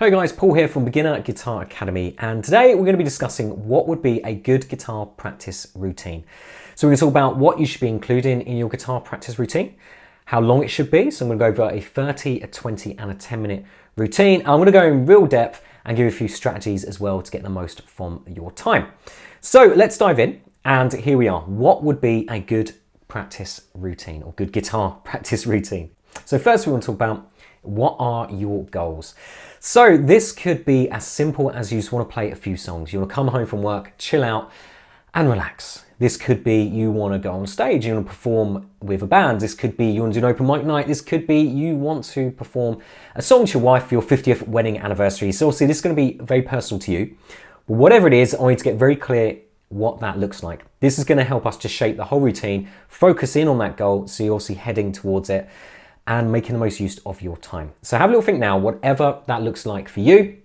Hey guys, Paul here from Beginner Guitar Academy, and today we're going to be discussing what would be a good guitar practice routine. So we're going to talk about what you should be including in your guitar practice routine, how long it should be. So I'm going to go over a 30, a 20 and a 10-minute routine. And I'm going to go in real depth and give you a few strategies as well to get the most from your time. So let's dive in, and here we are. What would be a good practice routine or good guitar practice routine? So first we want to talk about what are your goals. So this could be as simple as you just want to play a few songs. You want to come home from work, chill out and relax. This could be you want to go on stage, you want to perform with a band. This could be you want to do an open mic night. This could be you want to perform a song to your wife for your 50th wedding anniversary. So obviously this is going to be very personal to you. But whatever it is, I want you to get very clear what that looks like. This is going to help us to shape the whole routine, focus in on that goal so you're obviously heading towards it and making the most use of your time. So have a little think now, whatever that looks like for you,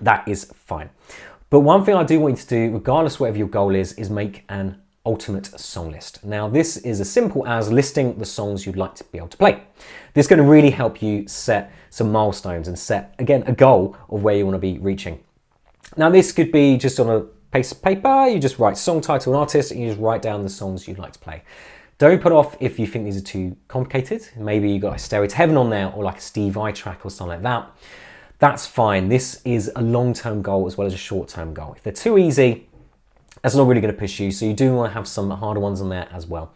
that is fine. But one thing I do want you to do, regardless of whatever your goal is make an ultimate song list. Now this is as simple as listing the songs you'd like to be able to play. This is going to really help you set some milestones and set, again, a goal of where you want to be reaching. Now this could be just on a piece of paper, you just write song title and artist and you just write down the songs you'd like to play. Don't put off if you think these are too complicated. Maybe you got a Stairway to Heaven on there or like a Steve Vai track or something like that. That's fine. This is a long-term goal as well as a short-term goal. If they're too easy, that's not really going to push you. So you do want to have some harder ones on there as well.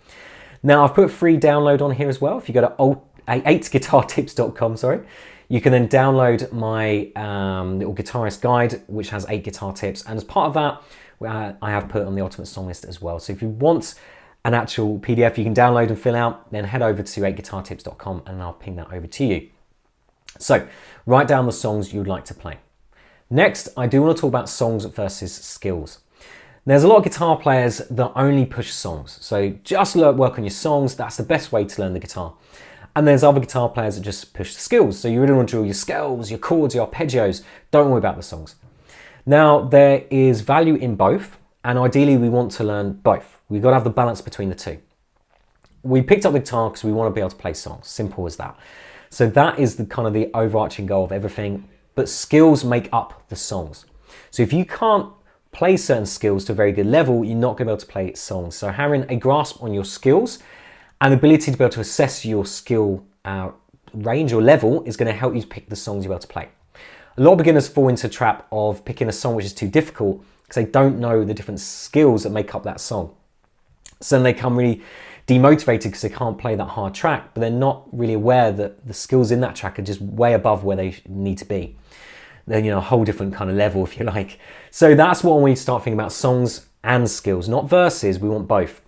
Now I've put free download on here as well. If you go to 8guitartips.com, you can then download my little guitarist guide, which has 8 guitar tips. And as part of that, I have put on the ultimate song list as well. So if you want an actual PDF you can download and fill out, then head over to 8guitartips.com and I'll ping that over to you. So write down the songs you'd like to play. Next, I do want to talk about songs versus skills. There's a lot of guitar players that only push songs. So just work on your songs. That's the best way to learn the guitar. And there's other guitar players that just push the skills. So you really want to drill your scales, your chords, your arpeggios. Don't worry about the songs. Now there is value in both, and ideally we want to learn both. We've got to have the balance between the two. We picked up the guitar because we want to be able to play songs. Simple as that. So that is the kind of the overarching goal of everything. But skills make up the songs. So if you can't play certain skills to a very good level, you're not going to be able to play songs. So having a grasp on your skills and the ability to be able to assess your skill range or level is going to help you pick the songs you're able to play. A lot of beginners fall into the trap of picking a song which is too difficult because they don't know the different skills that make up that song. So then they become really demotivated because they can't play that hard track, but they're not really aware that the skills in that track are just way above where they need to be. They're, a whole different kind of level, if you like. So that's what I want you to start thinking about, songs and skills, not verses. We want both.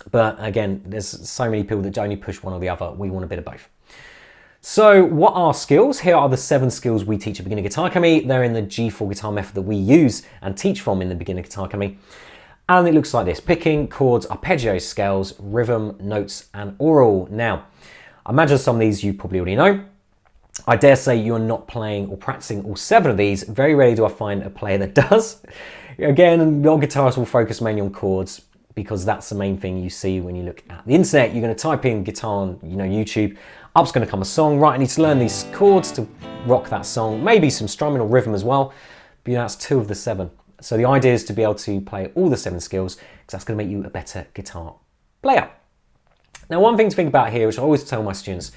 But again, there's so many people that only push one or the other. We want a bit of both. So what are skills? Here are the 7 skills we teach at Beginner Guitar Academy. They're in the G4 guitar method that we use and teach from in the Beginner Guitar Academy. And it looks like this: picking, chords, arpeggios, scales, rhythm, notes, and aural. Now, I imagine some of these you probably already know. I dare say you're not playing or practicing all 7 of these. Very rarely do I find a player that does. Again, a lot of guitarists will focus mainly on chords because that's the main thing you see when you look at the internet. You're going to type in guitar on YouTube. Up's going to come a song. Right, I need to learn these chords to rock that song. Maybe some strumming or rhythm as well. But that's 2 of the 7. So the idea is to be able to play all the 7 skills because that's going to make you a better guitar player. Now, one thing to think about here, which I always tell my students,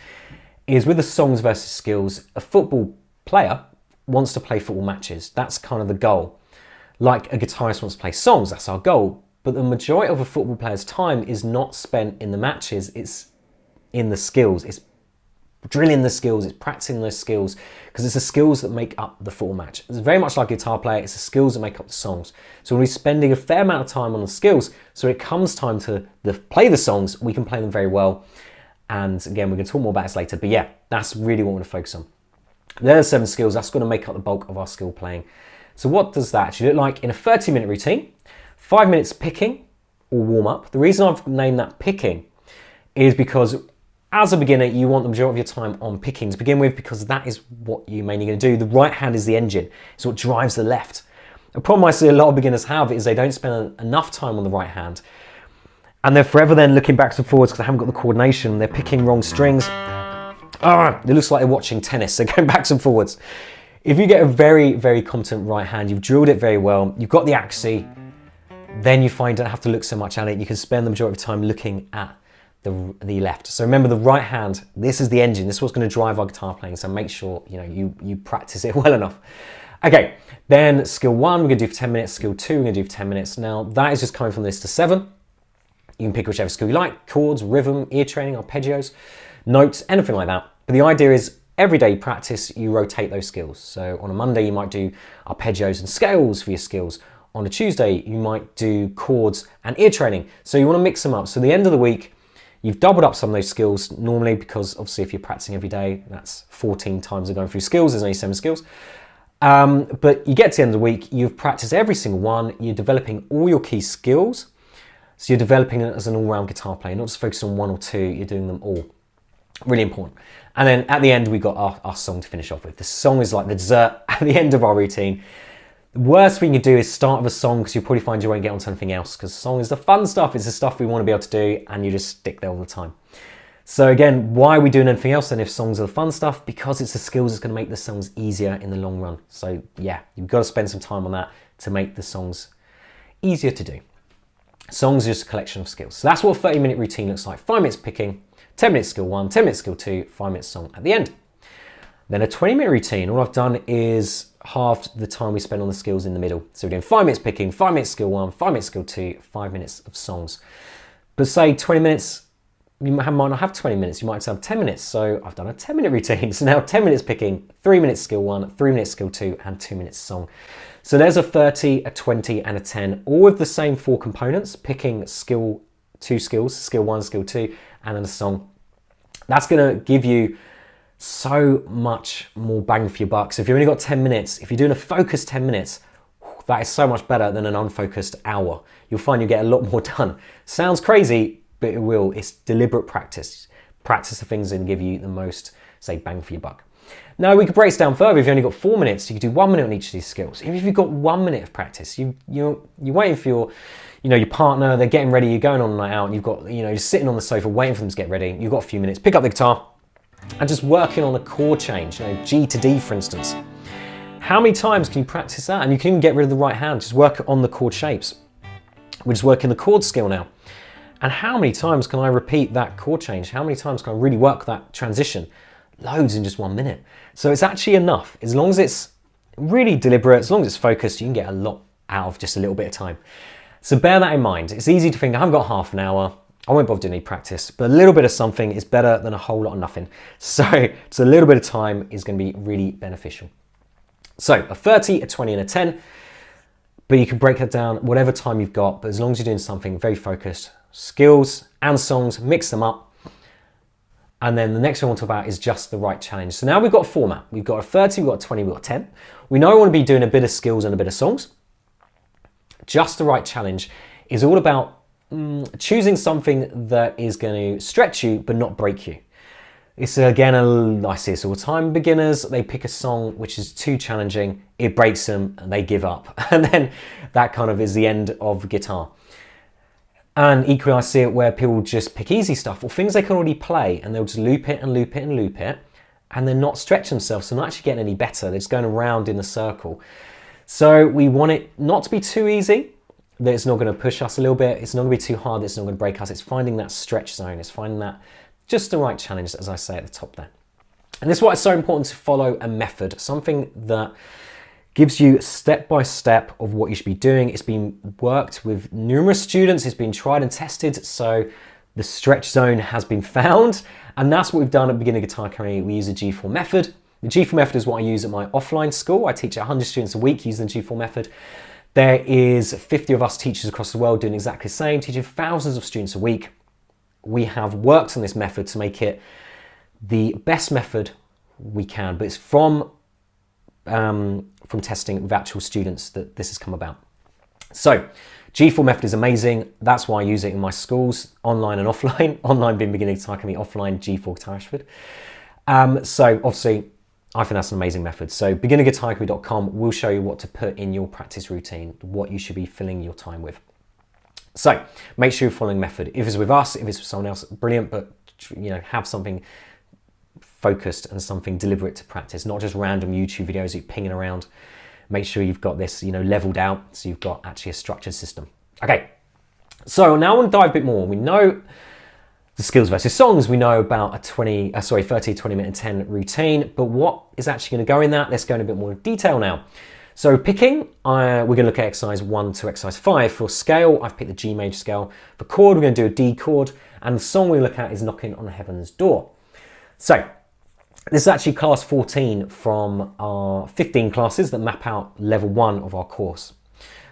is with the songs versus skills, a football player wants to play football matches. That's kind of the goal. Like a guitarist wants to play songs, that's our goal. But the majority of a football player's time is not spent in the matches, it's in the skills. It's drilling the skills, it's practicing those skills, because it's the skills that make up the football match. It's very much like a guitar player, it's the skills that make up the songs. So we're spending a fair amount of time on the skills, so it comes time to play the songs, we can play them very well. And again, we're going to talk more about this later, but yeah, that's really what we're going to focus on. There are 7 skills, that's going to make up the bulk of our skill playing. So what does that actually look like in a 30-minute routine? 5 minutes picking or warm up. The reason I've named that picking is because as a beginner, you want the majority of your time on picking to begin with because that is what you're mainly going to do. The right hand is the engine. It's what drives the left. A problem I see a lot of beginners have is they don't spend enough time on the right hand. And they're forever then looking backwards and forwards because they haven't got the coordination. They're picking wrong strings. It looks like they're watching tennis. They're going backwards and forwards. If you get a very, very competent right hand, you've drilled it very well, you've got the accuracy, then you find you don't have to look so much at it. You can spend the majority of the time looking at the left. So remember, the right hand, this is the engine. This is what's going to drive our guitar playing. So make sure you practice it well enough. Okay, then skill 1 we're going to do for 10 minutes. Skill 2 we're going to do for 10 minutes. Now that is just coming from this to 7. You can pick whichever skill you like: chords, rhythm, ear training, arpeggios, notes, anything like that. But the idea is every day you practice, you rotate those skills. So on a Monday you might do arpeggios and scales for your skills. On a Tuesday you might do chords and ear training. So you want to mix them up. So at the end of the week, you've doubled up some of those skills normally, because obviously if you're practicing every day, that's 14 times of going through skills, there's only 7 skills. But you get to the end of the week, you've practiced every single one, you're developing all your key skills. So you're developing it as an all-round guitar player, not just focused on 1 or 2, you're doing them all. Really important. And then at the end, we've got our song to finish off with. The song is like the dessert at the end of our routine. The worst thing you do is start with a song, because you'll probably find you won't get onto anything else, because song is the fun stuff, it's the stuff we want to be able to do, and you just stick there all the time. So again, why are we doing anything else then if songs are the fun stuff? Because it's the skills that's going to make the songs easier in the long run. So yeah, you've got to spend some time on that to make the songs easier to do. Songs are just a collection of skills. So that's what a 30-minute routine looks like. 5 minutes picking, 10 minutes skill 1, 10 minutes skill 2, 5 minutes song at the end. Then a 20-minute routine, all I've done is halved the time we spend on the skills in the middle. So we're doing 5 minutes picking, 5 minutes skill 1, 5 minutes skill 2, 5 minutes of songs. But say 20 minutes, you might not have 20 minutes, you might have 10 minutes. So I've done a 10-minute routine. So now 10 minutes picking, 3 minutes skill 1, 3 minutes skill 2, and 2 minutes song. So there's a 30, a 20, and a 10, all with the same 4 components: picking, skill, 2 skills, skill 1, skill 2, and then a song. That's going to give you so much more bang for your buck. So if you've only got 10 minutes, if you're doing a focused 10 minutes, that is so much better than an unfocused hour. You'll find you get a lot more done. Sounds crazy, but it will. It's deliberate practice. Practice the things that give you the most, say, bang for your buck. Now we could break this down further. If you've only got 4 minutes, you could do 1 minute on each of these skills. Even if you've got 1 minute of practice, you're waiting for your partner, they're getting ready, you're going on a night out, and you've got, you're sitting on the sofa waiting for them to get ready. You've got a few minutes, pick up the guitar and just working on a chord change, G to D, for instance. How many times can you practice that? And you can even get rid of the right hand, just work on the chord shapes. We're just working the chord skill now. And how many times can I repeat that chord change? How many times can I really work that transition? Loads in just 1 minute. So it's actually enough. As long as it's really deliberate, as long as it's focused, you can get a lot out of just a little bit of time. So bear that in mind. It's easy to think, I haven't got half an hour, I won't bother doing any practice, but a little bit of something is better than a whole lot of nothing. So a little bit of time is going to be really beneficial. So a 30, a 20, and a 10, but you can break that down whatever time you've got, but as long as you're doing something very focused, skills and songs, mix them up. And then the next thing I want to talk about is just the right challenge. So now we've got a format. We've got a 30, we've got a 20, we've got a 10. We know we want to be doing a bit of skills and a bit of songs. Just the right challenge is all about choosing something that is going to stretch you but not break you. It's again, I see this all the time. Beginners, they pick a song which is too challenging, it breaks them and they give up. And then that kind of is the end of guitar. And equally, I see it where people just pick easy stuff or things they can already play, and they'll just loop it and loop it and loop it, and they're not stretching themselves, so they're not actually getting any better. They're just going around in a circle. So we want it not to be too easy, that it's not going to push us a little bit. It's not going to be too hard, it's not going to break us. It's finding that stretch zone. It's finding that just the right challenge, as I say at the top there. And this is why it's so important to follow a method, something that gives you step by step of what you should be doing. It's been worked with numerous students, it's been tried and tested, so the stretch zone has been found, and that's what we've done at Beginner Guitar Academy. We use a G4 method. The G4 method is what I use at my offline school. I teach 100 students a week using the G4 method. There is 50 of us teachers across the world doing exactly the same, teaching thousands of students a week. We have worked on this method to make it the best method we can, but it's from testing with actual students that this has come about. So G4 method is amazing. That's why I use it in my schools, online and offline. Online being Beginner Guitar Academy, offline G4 Guitar method. So obviously, I think that's an amazing method. So beginnerguitaracademy.com will show you what to put in your practice routine, what you should be filling your time with. So make sure you're following method. If it's with us, if it's with someone else, brilliant, but have something focused and something deliberate to practice, not just random YouTube videos you're pinging around. Make sure you've got this, leveled out, so you've got actually a structured system. Okay, so now I want to dive a bit more. We know the skills versus songs. We know about a 30, 20 minute and 10 routine, but what is actually going to go in that? Let's go in a bit more detail now. So picking, we're going to look at exercise 1 to exercise 5. For scale, I've picked the G major scale. For chord, we're going to do a D chord, and the song we look at is Knocking on Heaven's Door. So this is actually class 14 from our 15 classes that map out level 1 of our course,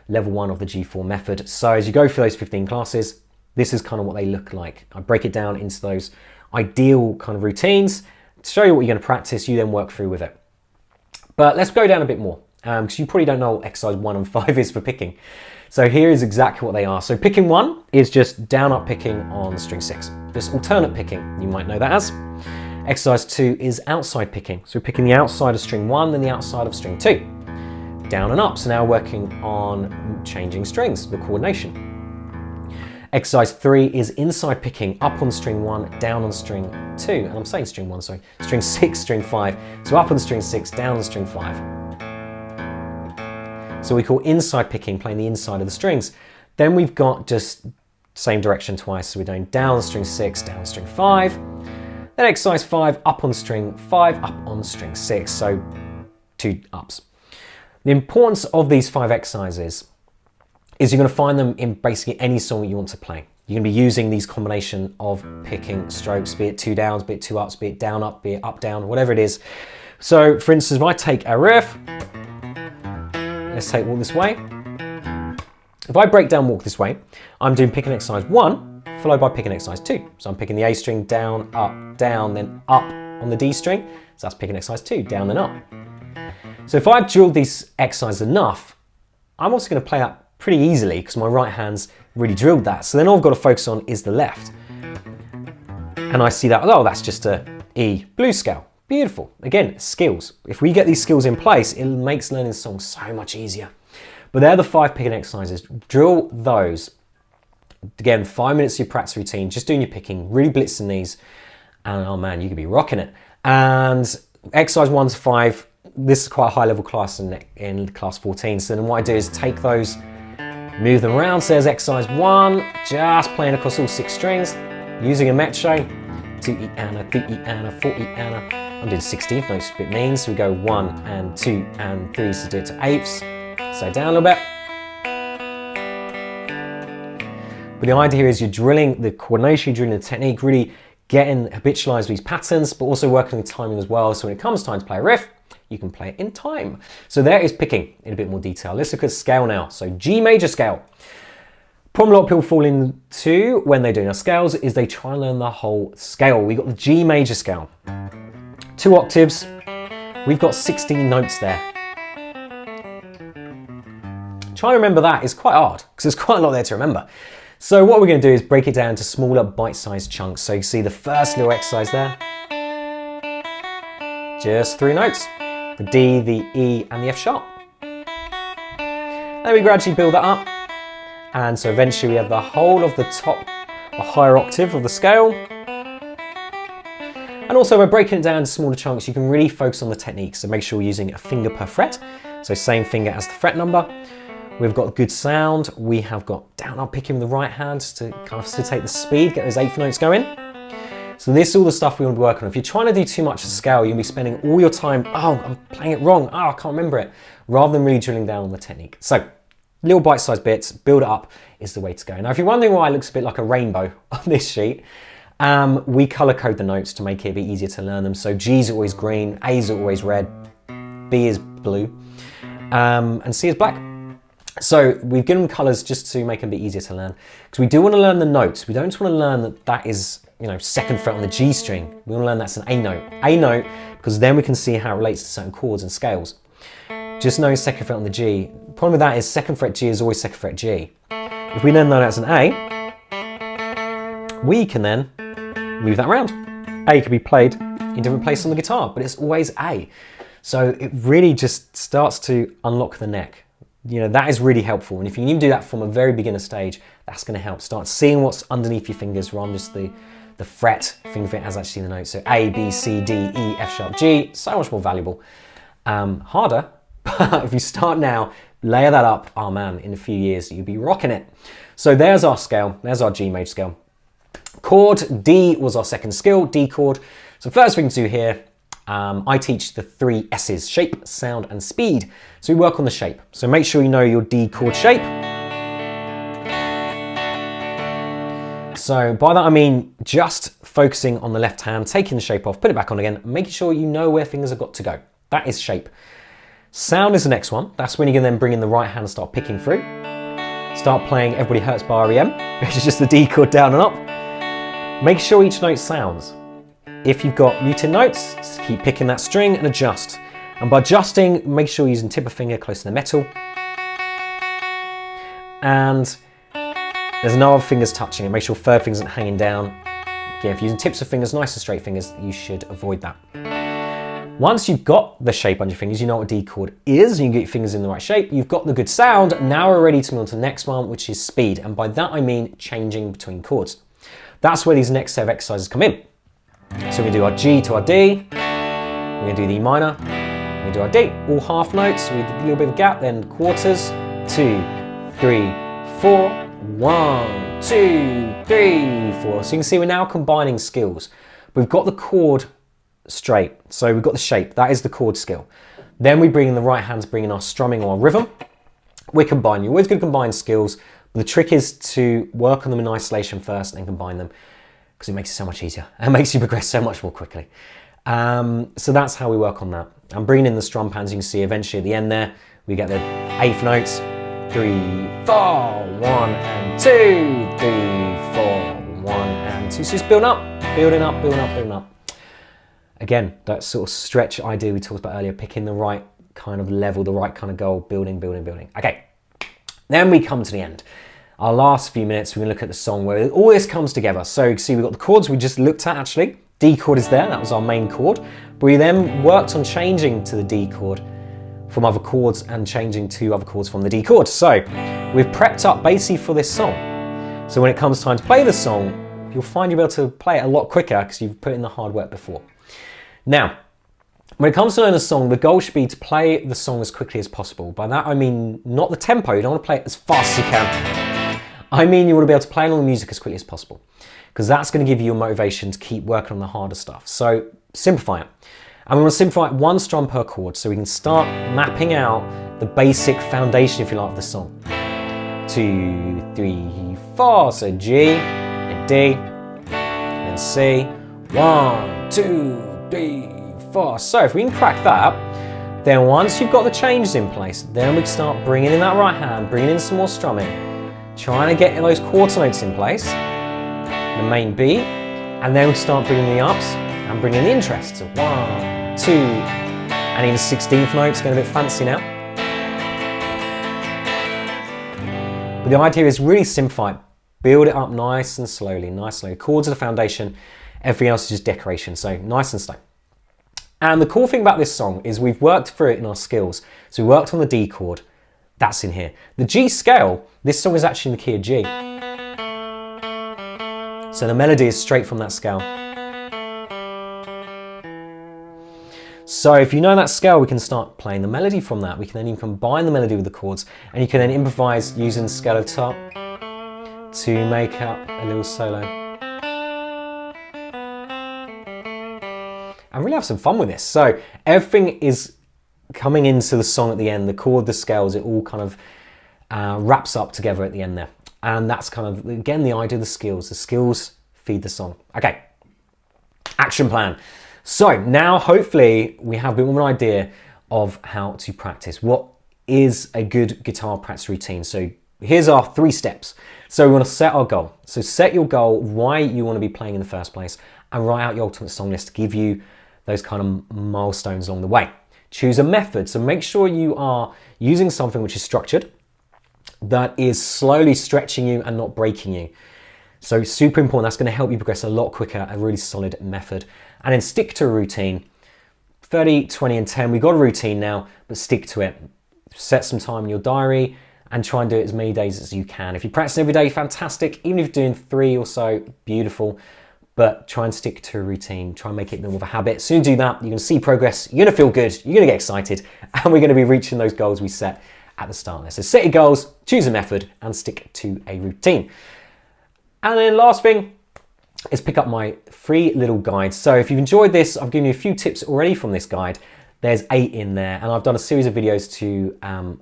level 1 of the G4 method. So as you go through those 15 classes, this is kind of what they look like. I break it down into those ideal kind of routines to show you what you're going to practice. You then work through with it. But let's go down a bit more, because you probably don't know what exercise 1 and 5 is for picking. So here is exactly what they are. So picking 1 is just down up picking on string 6, just alternate picking, you might know that as. Exercise 2 is outside picking. So we're picking the outside of string 1 and the outside of string 2. Down and up, so now working on changing strings, the coordination. Exercise 3 is inside picking, up on string 1, down on string 2. And I'm saying string 1, sorry. String 6, string 5. So up on string 6, down on string 5. So we call inside picking, playing the inside of the strings. Then we've got just same direction twice. So we're doing down string 6, down string 5. Then exercise 5, up on string 5, up on string 6. So 2 ups. The importance of these 5 exercises is you're going to find them in basically any song you want to play. You're going to be using these combination of picking strokes, be it 2 downs, be it 2 ups, be it down up, be it up down, whatever it is. So for instance, if I take a riff, let's take Walk This Way. If I break down Walk This Way, I'm doing picking exercise 1, followed by picking exercise 2. So I'm picking the A string down, then up on the D string. So that's picking exercise 2, down and up. So if I've drilled these exercises enough, I'm also going to play that pretty easily because my right hand's really drilled that. So then all I've got to focus on is the left. And I see that, oh, that's just a E blues scale. Beautiful. Again, skills. If we get these skills in place, it makes learning the song so much easier. But they're the 5 picking exercises. Drill those. Again, 5 minutes of your practice routine, just doing your picking, really blitzing these. And oh man, you could be rocking it. And exercise 1 to 5, this is quite a high level class in class 14. So then what I do is take those, move them around. So there's exercise 1, just playing across all 6 strings, using a metro, 2E Anna, 3E Anna, 4E Anna. I'm doing 16th notes, a bit mean. So we go 1 and 2 and 3, so do it to 8ths. So down a little bit. But the idea here is you're drilling the coordination, you're drilling the technique, really getting habitualized with these patterns, but also working with timing as well. So when it comes time to play a riff, you can play it in time. So there is picking in a bit more detail. Let's look at scale now. So G major scale. Problem a lot of people fall into when they're doing our scales is they try and learn the whole scale. We've got the G major scale. 2 octaves. We've got 16 notes there. Trying to remember that is quite hard because there's quite a lot there to remember. So what we're going to do is break it down into smaller bite-sized chunks. So you see the first little exercise there. Just 3 notes. The D, the E and the F sharp. Then we gradually build that up. And so eventually we have the whole of the top, the higher octave of the scale. And also by breaking it down into smaller chunks, you can really focus on the technique. So make sure we're using a finger per fret. So same finger as the fret number. We've got good sound. We have got down up picking with the right hand to kind of facilitate the speed, get those 8th notes going. So this is all the stuff we want to work on. If you're trying to do too much of scale, you'll be spending all your time, oh, I'm playing it wrong. Oh, I can't remember it. Rather than really drilling down on the technique. So little bite-sized bits, build it up is the way to go. Now, if you're wondering why it looks a bit like a rainbow on this sheet, we color code the notes to make it a bit easier to learn them. So G's are always green, A's are always red, B is blue, and C is black. So we've given them colors just to make them a bit easier to learn. Because we do want to learn the notes. We don't just want to learn that that is, 2nd fret on the G string. We want to learn that's an A note. A note, because then we can see how it relates to certain chords and scales. Just knowing 2nd fret on the G. The problem with that is 2nd fret G is always 2nd fret G. If we then know that's an A, we can then move that around. A can be played in different places on the guitar, but it's always A. So it really just starts to unlock the neck. That is really helpful. And if you can even do that from a very beginner stage, that's going to help. Start seeing what's underneath your fingers rather than just the the fret, finger fit as actually the note. So A, B, C, D, E, F sharp, G, so much more valuable. Harder, but if you start now, layer that up, oh man, in a few years, you'll be rocking it. So there's our scale, there's our G major scale. Chord, D was our second skill, D chord. So first thing to do here, I teach the 3 S's, shape, sound, and speed. So we work on the shape. So make sure you know your D chord shape. So by that I mean just focusing on the left hand, taking the shape off, put it back on again, making sure you know where fingers have got to go. That is shape. Sound is the next one. That's when you can then bring in the right hand and start picking through. Start playing Everybody Hurts by REM, which is just the D chord down and up. Make sure each note sounds. If you've got muted notes, just keep picking that string and adjust. And by adjusting, make sure you're using tip of finger close to the metal. And there's no other fingers touching it. Make sure third finger isn't hanging down. Again, if you're using tips of fingers, nice and straight fingers, you should avoid that. Once you've got the shape on your fingers, you know what a D chord is, and you can get your fingers in the right shape, you've got the good sound, now we're ready to move on to the next one, which is speed. And by that I mean changing between chords. That's where these next set of exercises come in. So we're going to do our G to our D, we're going to do the E minor, we're going to do our D, all half notes, we do a little bit of a gap, then quarters, 2, 3, 4, 1, 2, 3, 4. So you can see we're now combining skills. We've got the chord straight, so we've got the shape, that is the chord skill. Then we bring in the right hand to bring in our strumming or our rhythm. We're combining, you're always going to combine skills, but the trick is to work on them in isolation first and then combine them, because it makes it so much easier and makes you progress so much more quickly. So that's how we work on that. I'm bringing in the strum pans, you can see eventually at the end there, we get the 8th notes, 3, 4, 1 and 2, 3, 4, 1 and 2. So just building up, building up, building up, building up. Again, that sort of stretch idea we talked about earlier, picking the right kind of level, the right kind of goal, building, building, building. Okay, then we come to the end. Our last few minutes, we're going to look at the song where all this comes together. So you can see we've got the chords we just looked at actually. D chord is there, that was our main chord. But we then worked on changing to the D chord from other chords and changing to other chords from the D chord. So we've prepped up basically for this song. So when it comes time to play the song, you'll find you'll be able to play it a lot quicker because you've put in the hard work before. Now, when it comes to learning a song, the goal should be to play the song as quickly as possible. By that I mean not the tempo, you don't want to play it as fast as you can. I mean you want to be able to play along the music as quickly as possible, because that's going to give you your motivation to keep working on the harder stuff. So simplify it. And we want to simplify it 1 strum per chord so we can start mapping out the basic foundation, if you like, of the song. 2, 3, 4, so G, and D, and C, 1, 2, 3, 4. So if we can crack that, then once you've got the changes in place, then we can start bringing in that right hand, bringing in some more strumming, trying to get those quarter notes in place, the main B, and then we start bringing the ups and bringing in the interest. So 1, 2, and even 16th notes, getting a bit fancy now. But the idea is really simplify it, build it up nice and slowly, nice and slowly. Chords are the foundation, everything else is just decoration, so nice and slow. And the cool thing about this song is we've worked through it in our skills. So we worked on the D chord, that's in here. The G scale, this song is actually in the key of G. So the melody is straight from that scale. So if you know that scale, we can start playing the melody from that. We can then even combine the melody with the chords, and you can then improvise using the scale of top to make up a little solo. And really have some fun with this. So everything is coming into the song at the end, the chord, the scales, it all kind of wraps up together at the end there. And that's kind of, again, the idea of the skills. The skills feed the song. Okay, action plan. So now hopefully we have a bit more of an idea of how to practice. What is a good guitar practice routine? So here's our 3 steps. So we want to set our goal. So set your goal, why you want to be playing in the first place, and write out your ultimate song list to give you those kind of milestones along the way. Choose a method. So make sure you are using something which is structured, that is slowly stretching you and not breaking you. So super important, that's going to help you progress a lot quicker, a really solid method. And then stick to a routine. 30, 20 and 10, we've got a routine now, but stick to it. Set some time in your diary and try and do it as many days as you can. If you practice every day, fantastic. Even if you're doing 3 or so, beautiful. but try and stick to a routine, try and make it more of a habit. As soon as you do that, you're gonna see progress, you're gonna feel good, you're gonna get excited, and we're gonna be reaching those goals we set at the start there. So set your goals, choose a method, and stick to a routine. And then last thing is pick up my free little guide. So if you've enjoyed this, I've given you a few tips already from this guide. There's 8 in there, and I've done a series of videos to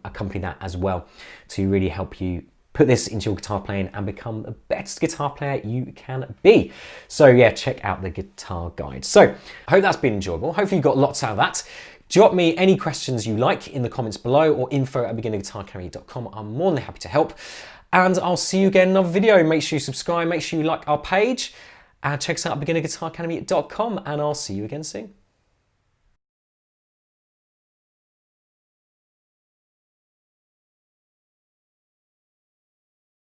accompany that as well, to really help you put this into your guitar playing and become the best guitar player you can be. So yeah, check out the guitar guide. So I hope that's been enjoyable. Hopefully you got lots out of that. Drop me any questions you like in the comments below, or info@beginnerguitaracademy.com. I'm more than happy to help. And I'll see you again in another video. Make sure you subscribe, make sure you like our page, and check us out at beginnerguitaracademy.com, and I'll see you again soon.